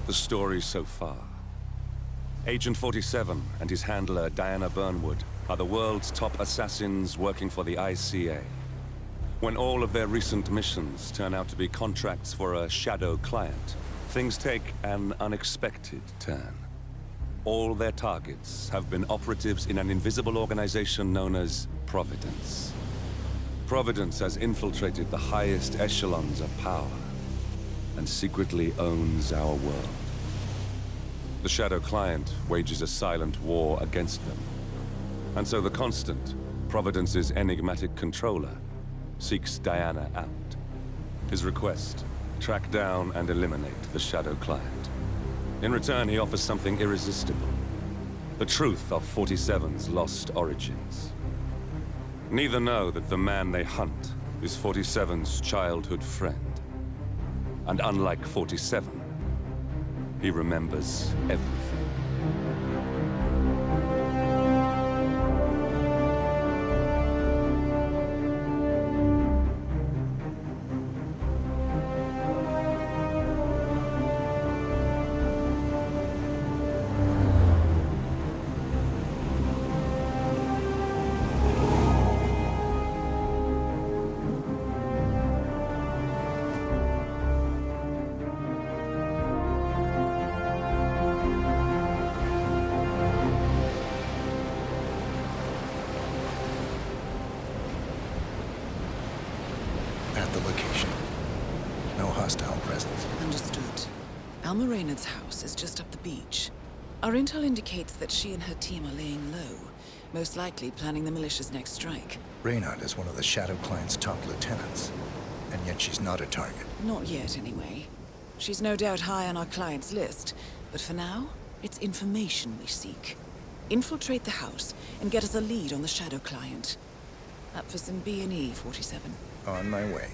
The story so far. Agent 47 and his handler Diana Burnwood are the world's top assassins working for the ICA. When all of their recent missions turn out to be contracts for a shadow client, things take an unexpected turn. All their targets have been operatives in an invisible organization known as Providence. Providence has infiltrated the highest echelons of power and secretly owns our world. The shadow client wages a silent war against them. And so the Constant, Providence's enigmatic controller, seeks Diana out. His request, track down and eliminate the shadow client. In return, he offers something irresistible. The truth of 47's lost origins. Neither know that the man they hunt is 47's childhood friend. And unlike 47, he remembers everything. At the location. No hostile presence. Understood. Alma Reynard's house is just up the beach. Our intel indicates that she and her team are laying low, most likely planning the militia's next strike. Reynard is one of the Shadow Client's top lieutenants, and yet she's not a target. Not yet, anyway. She's no doubt high on our client's list, but for now, it's information we seek. Infiltrate the house and get us a lead on the Shadow Client. Up for some B&E, 47. On my way.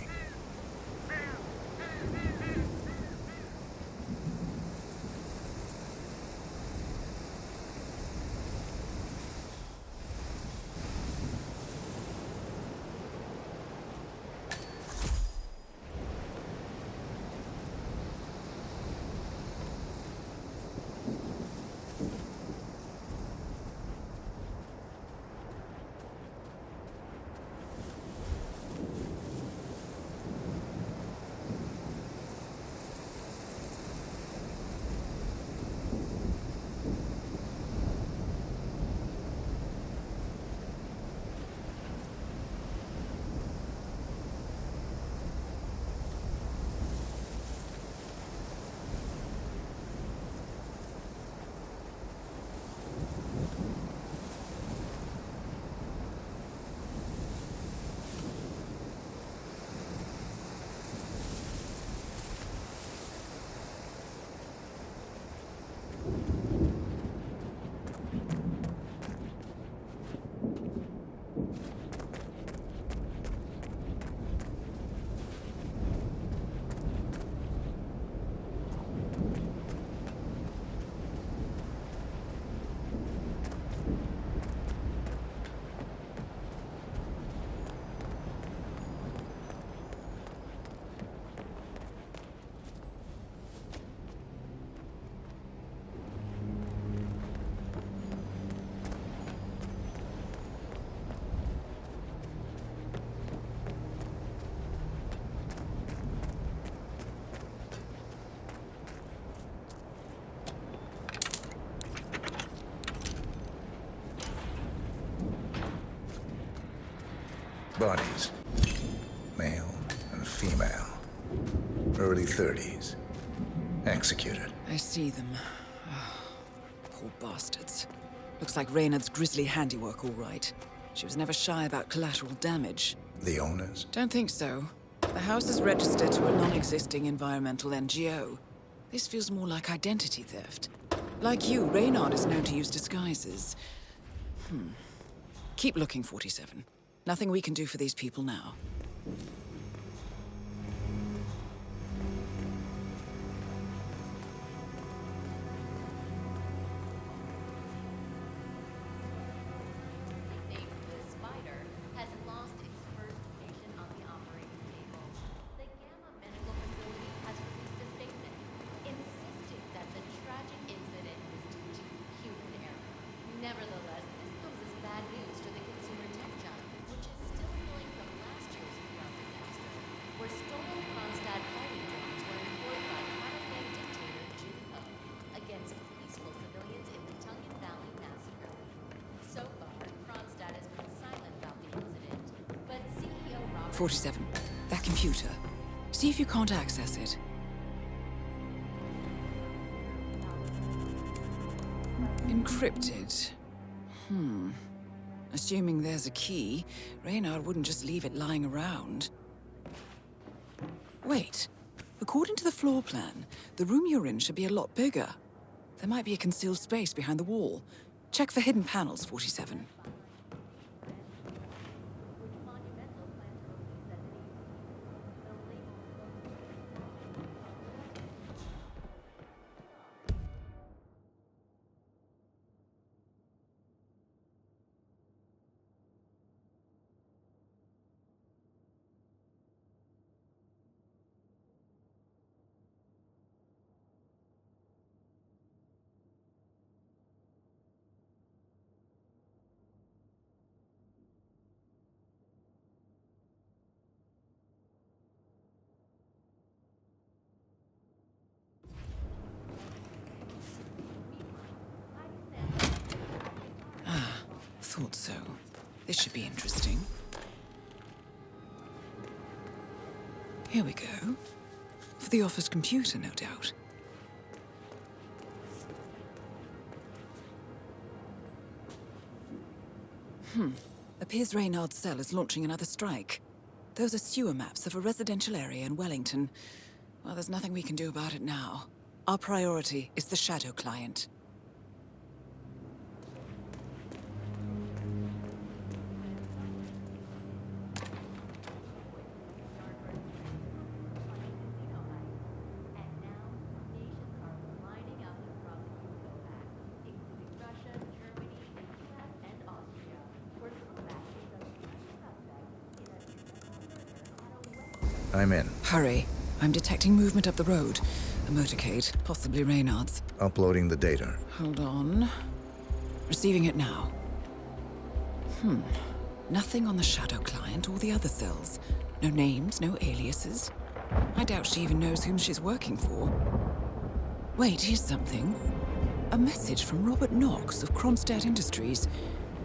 Bodies. Male and female. Early 30s. Executed. I see them. Poor bastards. Looks like Reynard's grisly handiwork, all right. She was never shy about collateral damage. The owners? Don't think so. The house is registered to a non-existing environmental NGO. This feels more like identity theft. Like you, Reynard is known to use disguises. Keep looking, 47. Nothing we can do for these people now. The Gamma Medical Facility has released a statement insisting that 47. That computer. See if you can't access it. Encrypted. Assuming there's a key, Reynard wouldn't just leave it lying around. Wait. According to the floor plan, the room you're in should be a lot bigger. There might be a concealed space behind the wall. Check for hidden panels, 47. Thought so. This should be interesting. Here we go. For the office computer, no doubt. Appears Reynard's cell is launching another strike. Those are sewer maps of a residential area in Wellington. Well, there's nothing we can do about it now. Our priority is the Shadow Client. I'm in. Hurry. I'm detecting movement up the road. A motorcade, possibly Reynard's. Uploading the data. Hold on. Receiving it now. Nothing on the Shadow Client or the other cells. No names, no aliases. I doubt she even knows whom she's working for. Wait, here's something. A message from Robert Knox of Kronstadt Industries.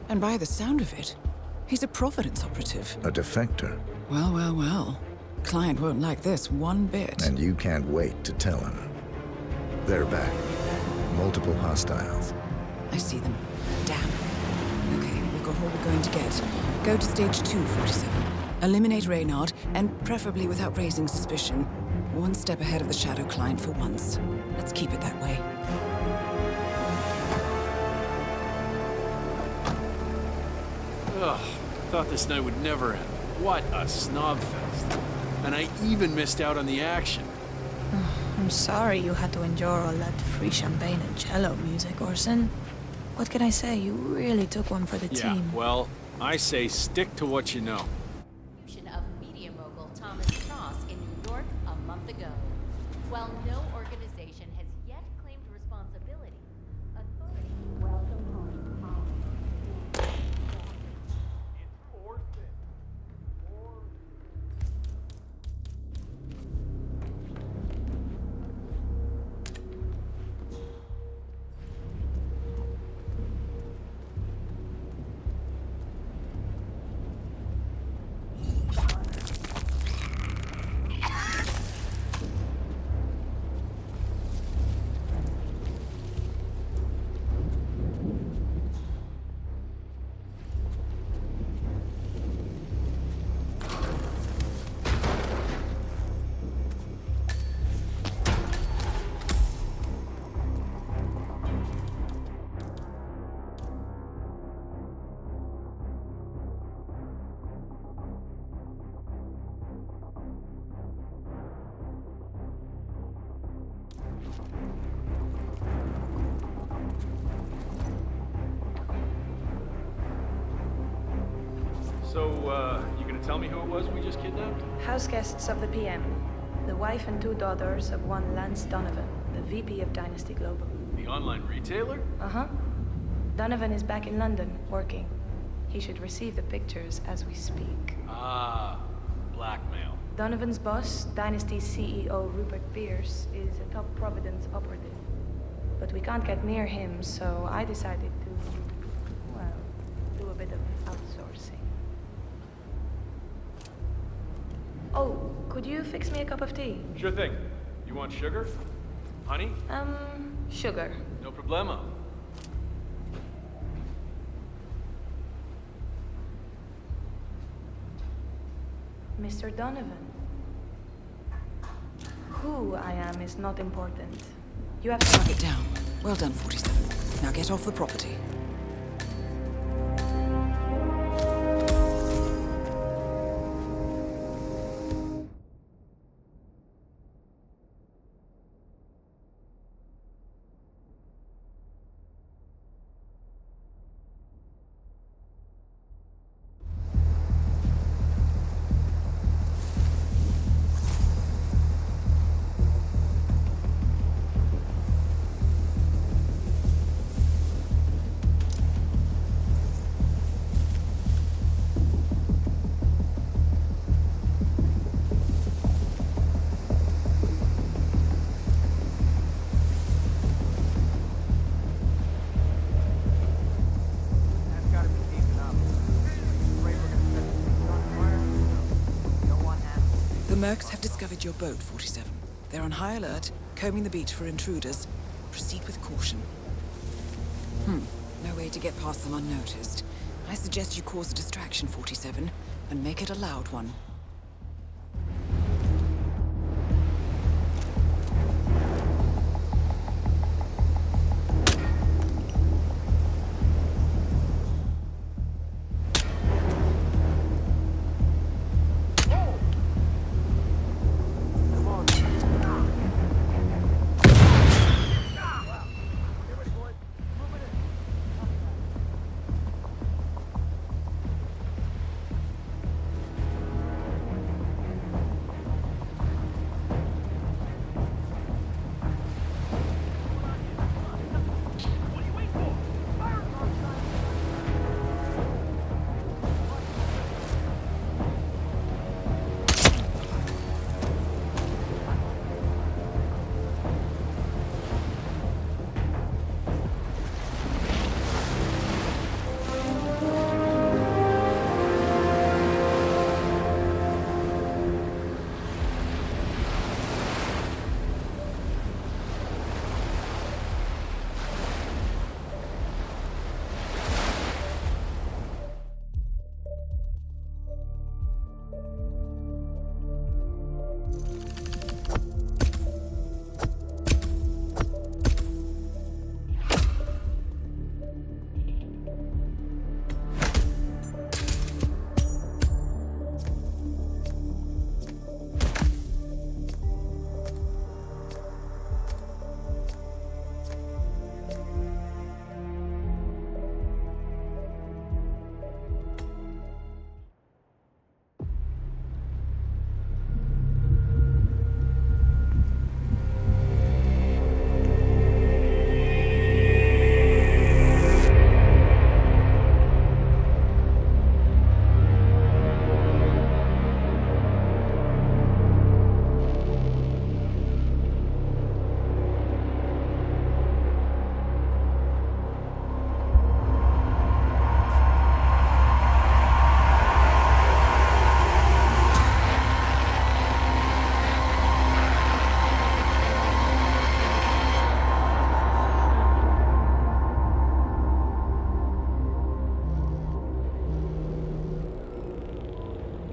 And by the sound of it, he's a Providence operative. A defector. Well, well, well. Client won't like this one bit. And you can't wait to tell him. They're back. Multiple hostiles. I see them. Damn. Okay, we've got all we're going to get. Go to stage 2, 47. Eliminate Reynard, and preferably without raising suspicion. One step ahead of the Shadow Client for once. Let's keep it that way. Ugh, thought this night would never end. What a snob fest. And I even missed out on the action. I'm sorry you had to endure all that free champagne and cello music, Orson. What can I say? You really took one for the Yeah, team. well, I say stick to what you know. Of media mogul Thomas Cross in New York a month ago. While no organization has yet claimed responsibility, authorities welcome home. So, you gonna tell me who it was we just kidnapped? House guests of the PM. The wife and 2 daughters of one Lance Donovan, the VP of Dynasty Global. The online retailer? Uh-huh. Donovan is back in London, working. He should receive the pictures as we speak. Ah, blackmail. Donovan's boss, Dynasty's CEO Rupert Pierce, is a top Providence operative. But we can't get near him, so I decided to, well, do a bit of outsourcing. Oh, could you fix me a cup of tea? Sure thing. You want sugar? Honey? Sugar. No problemo. Mr. Donovan. Who I am is not important. You have to Knock it down. Well done, 47. Now get off the property. The Mercs have discovered your boat, 47. They're on high alert, combing the beach for intruders. Proceed with caution. No way to get past them unnoticed. I suggest you cause a distraction, 47, and make it a loud one.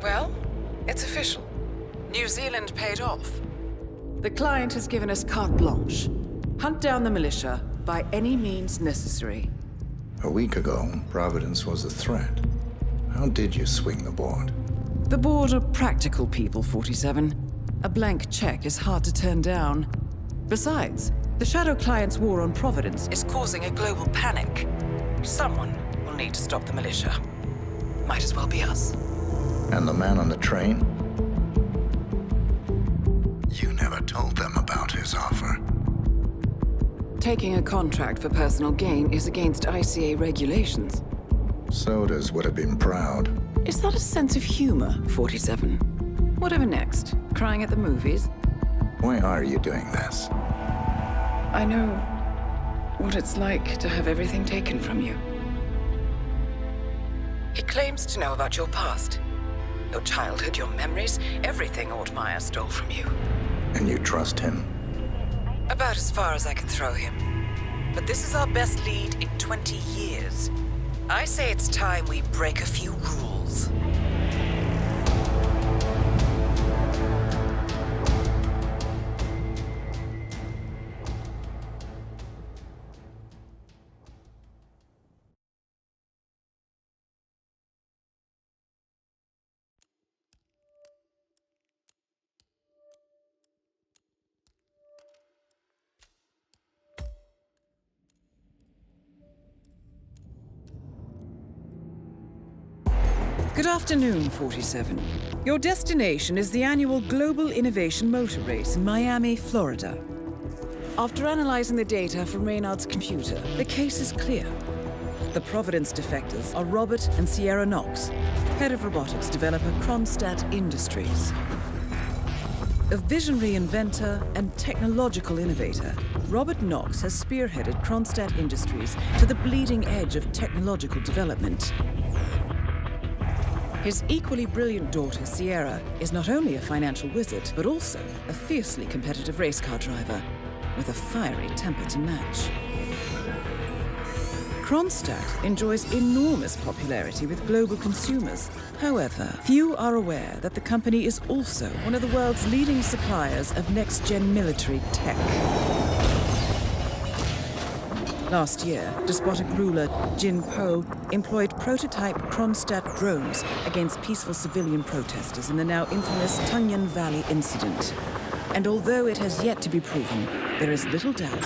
Well, it's official. New Zealand paid off. The client has given us carte blanche. Hunt down the militia by any means necessary. A week ago, Providence was a threat. How did you swing the board? The board are practical people, 47. A blank check is hard to turn down. Besides, the Shadow Client's war on Providence is causing a global panic. Someone will need to stop the militia. Might as well be us. And the man on the train? You never told them about his offer. Taking a contract for personal gain is against ICA regulations. Sodas would have been proud. Is that a sense of humor, 47? Whatever next? Crying at the movies? Why are you doing this? I know what it's like to have everything taken from you. He claims to know about your past. Your childhood, your memories, everything Altmaier stole from you. And you trust him? About as far as I can throw him. But this is our best lead in 20 years. I say it's time we break a few rules. Good afternoon, 47. Your destination is the annual Global Innovation Motor Race in Miami, Florida. After analyzing the data from Reynard's computer, the case is clear. The Providence defectors are Robert and Sierra Knox, head of robotics developer Kronstadt Industries. A visionary inventor and technological innovator, Robert Knox has spearheaded Kronstadt Industries to the bleeding edge of technological development. His equally brilliant daughter, Sierra, is not only a financial wizard, but also a fiercely competitive race car driver, with a fiery temper to match. Kronstadt enjoys enormous popularity with global consumers. However, few are aware that the company is also one of the world's leading suppliers of next-gen military tech. Last year, despotic ruler Jin Po employed prototype Kronstadt drones against peaceful civilian protesters in the now infamous Tunyan Valley incident. And although it has yet to be proven, there is little doubt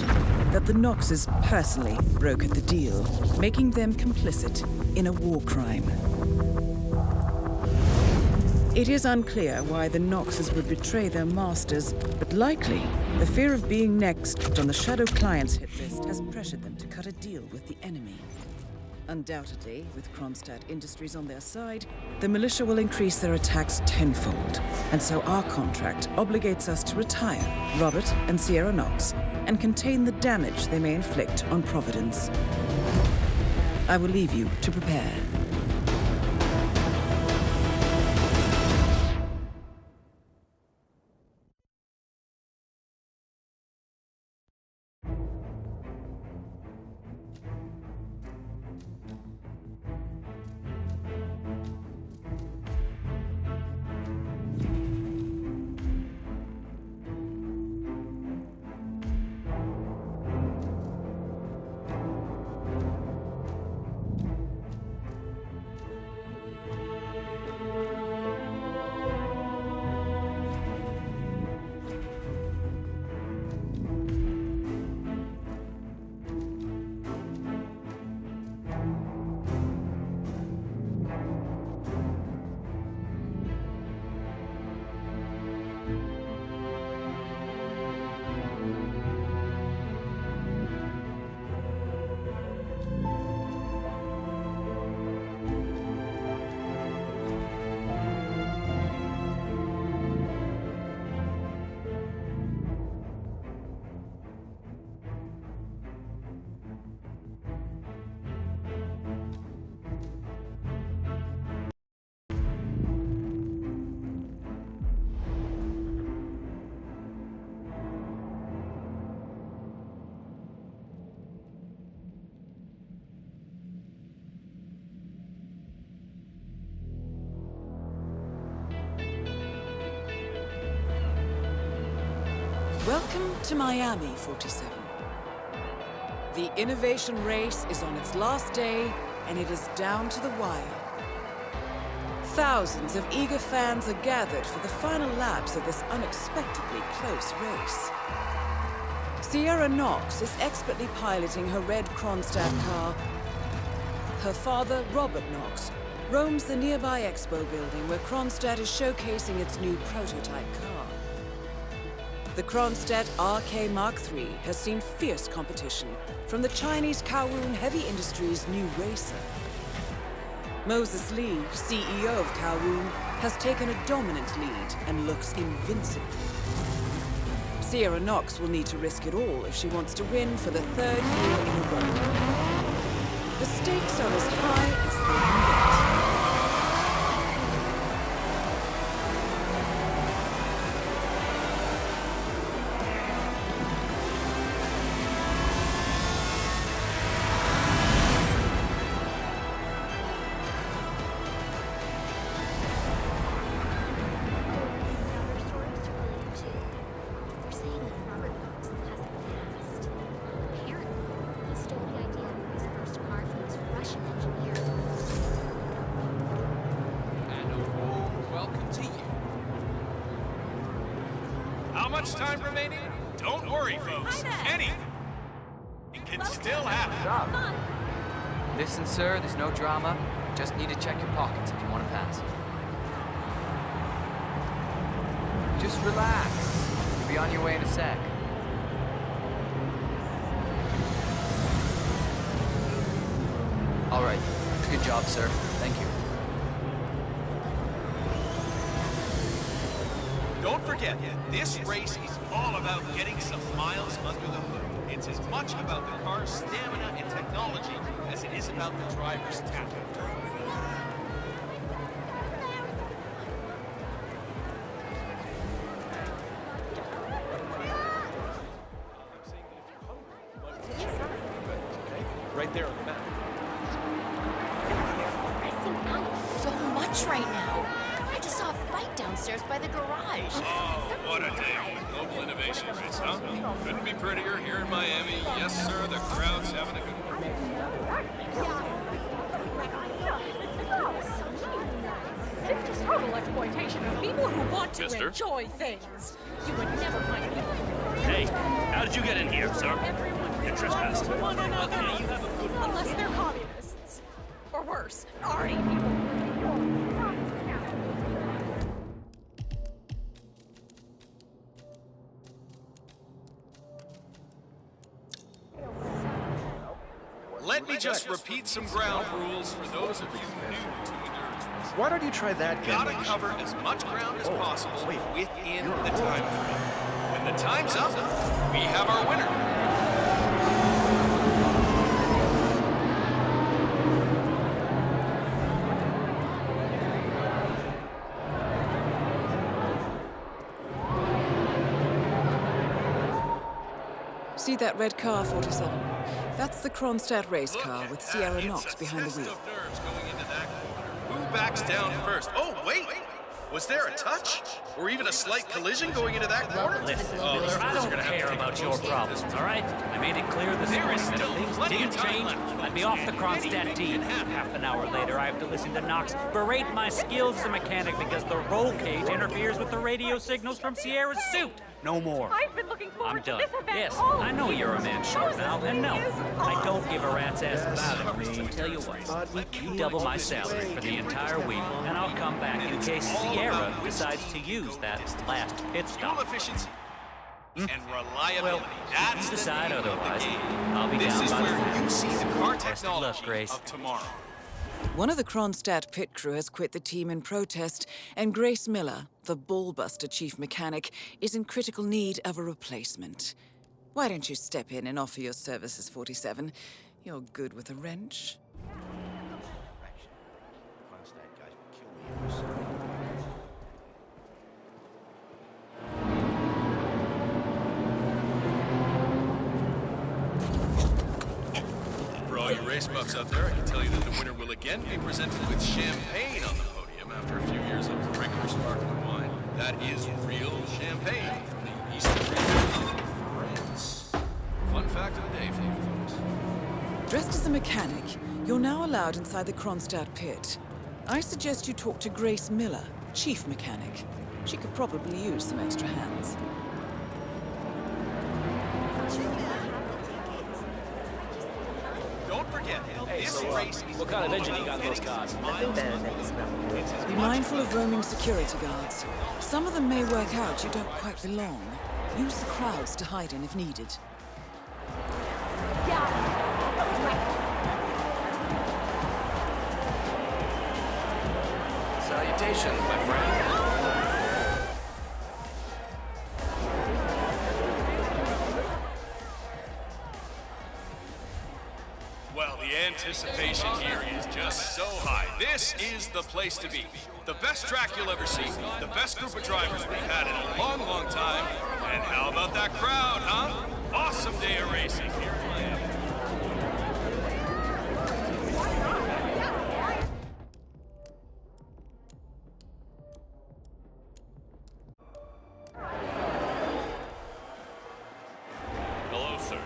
that the Knoxes personally brokered the deal, making them complicit in a war crime. It is unclear why the Knoxes would betray their masters, but likely the fear of being next on the Shadow Clients hit list has pressured them to cut a deal with the enemy. Undoubtedly, with Kronstadt Industries on their side, the militia will increase their attacks tenfold, and so our contract obligates us to retire Robert and Sierra Knox and contain the damage they may inflict on Providence. I will leave you to prepare. Welcome to Miami, 47. The innovation race is on its last day, and it is down to the wire. Thousands of eager fans are gathered for the final laps of this unexpectedly close race. Sierra Knox is expertly piloting her red Kronstadt car. Her father, Robert Knox, roams the nearby expo building where Kronstadt is showcasing its new prototype car. The Kronstadt RK Mark III has seen fierce competition from the Chinese Kowloon Heavy Industries' new racer. Moses Lee, CEO of Kowloon, has taken a dominant lead and looks invincible. Sierra Knox will need to risk it all if she wants to win for the third year in a row. The stakes are as high as they can get. much time remaining? Don't worry, folks. Anything can still happen. Listen, sir, there's no drama. Just need to check your pockets if you want to pass. Just relax. You'll be on your way in a sec. All right. Good job, sir. Thank you. Don't forget, this race is all about getting some miles under the hood. It's as much about the car's stamina and technology as it is about the driver's talent. Right there on the map. So much right now. I just saw a fight downstairs by the garage. Oh, what a day for the global innovation race, huh? Couldn't be prettier here in Miami. Yes, sir, the crowd's having a good one. It's just total exploitation of people who want to enjoy things. You would never find people. Hey, how did you get in here, sir? You're trespassing. One another, unless they're communists. Or worse, arty people. Let me just repeat some ground rules for those of you new to endurance. Why don't you try that game? Gotta cover as much ground as possible within the time frame. When the time's up, we have our winner. See that red car, 47? That's the Kronstadt race car with Sierra It's Knox a behind the test wheel. of nerves going into that corner. Who backs down first? Oh, wait! Was there a touch? Or even a slight collision going into that corner? Listen, Oh, Miller, I don't gonna have to care take a about your close look at this problems, all right? I made it clear this There morning is that still if things plenty didn't of time change, left, I'd be off the folks. Kronstadt Anything team. can happen. Half an hour later, I have to listen to Knox berate my skills as a mechanic because the roll cage interferes with the radio signals from Sierra's suit. No more. I've been looking forward I'm done. to this event Yes, all I know you're a man short now, and no, This is I don't give a awesome. rat's ass about it. I tell you what, you double my salary for the entire week, and I'll come back in case Sierra decides to use that last pit Fuel stop. efficiency and reliability. Well, That's if you the decide name of the otherwise, game. I'll be This down is by the where you fence. see the car Best of technology luck, Grace. of tomorrow. One of the Kronstadt pit crew has quit the team in protest, and Grace Miller, the ballbuster chief mechanic, is in critical need of a replacement. Why don't you step in and offer your services, 47? You're good with a wrench. For all you race buffs out there, I can tell you that the winner will again be presented with champagne on the podium after a few years of regular sparkling wine. That is real champagne from the eastern region of France. Fun fact of the day for you folks. Dressed as a mechanic, you're now allowed inside the Kronstadt pit. I suggest you talk to Grace Miller, chief mechanic. She could probably use some extra hands. Don't forget, this race is what kind of engine you got in those cars? Be mindful of roaming security guards. Some of them may work out you don't quite belong. Use the crowds to hide in if needed. Salutations, my friend. Well, the anticipation here is just so high. This is the place to be. The best track you'll ever see. The best group of drivers we've had in a long, long time. And how about that crowd, huh? Awesome day of racing here in Miami. Hello, sir.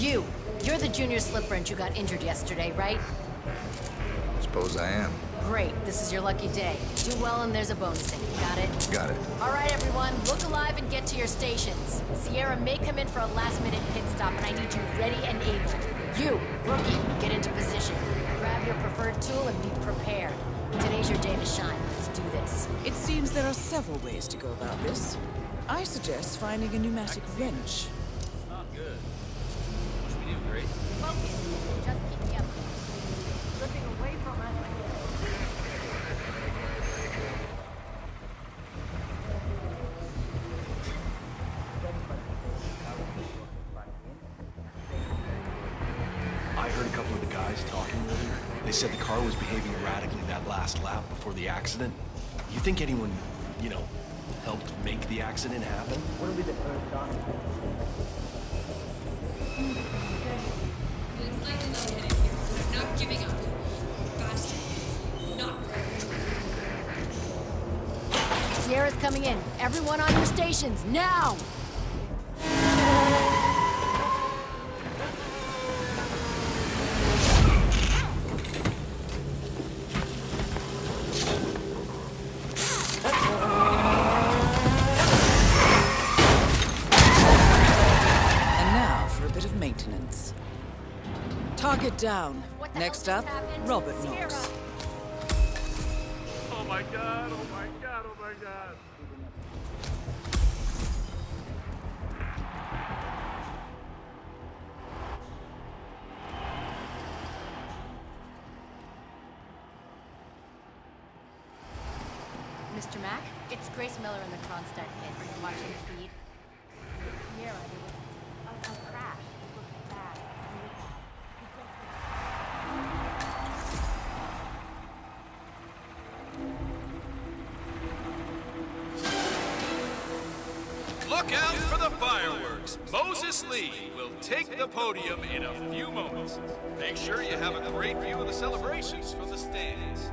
You're the junior slip wrench who got injured yesterday, right? Suppose I am. Great, this is your lucky day. Do well and there's a bonus in it, got it? Got it. All right, everyone, look alive and get to your stations. Sierra may come in for a last-minute pit stop, and I need you ready and able. You, rookie, get into position. Grab your preferred tool and be prepared. Today's your day to shine. Let's do this. It seems there are several ways to go about this. I suggest finding a pneumatic wrench. Not good. What should we do, Grace? Focus. Just keep me up. Slipping away from it. I heard a couple of the guys talking earlier. They said the car was behaving erratically that last lap before the accident. You think anyone, helped make the accident happen? Wouldn't be the first time. Looks like another headed here. Not giving up. Bastard. Not ready. Sierra's coming in. Everyone on your stations, now! Target down. Next up, Robert Knox. Oh my god, oh my god, oh my god. Mr. Mack, it's Grace Miller in the Kronstadt pit. Are you watching the feed? Sierra, a crash. It looks bad. Look out for the fireworks. Moses Lee will take the podium in a few moments. Make sure you have a great view of the celebrations from the stands.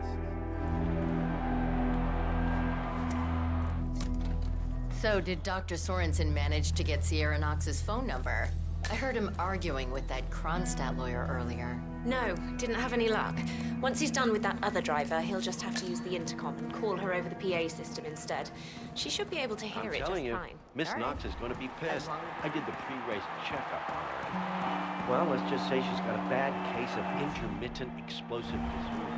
So, did Dr. Sorensen manage to get Sierra Knox's phone number? I heard him arguing with that Kronstadt lawyer earlier. No, didn't have any luck. Once he's done with that other driver, he'll just have to use the intercom and call her over the PA system instead. She should be able to hear it just fine. Miss Knox is going to be pissed. I did the pre-race checkup on her. Well, let's just say she's got a bad case of intermittent explosive disorder.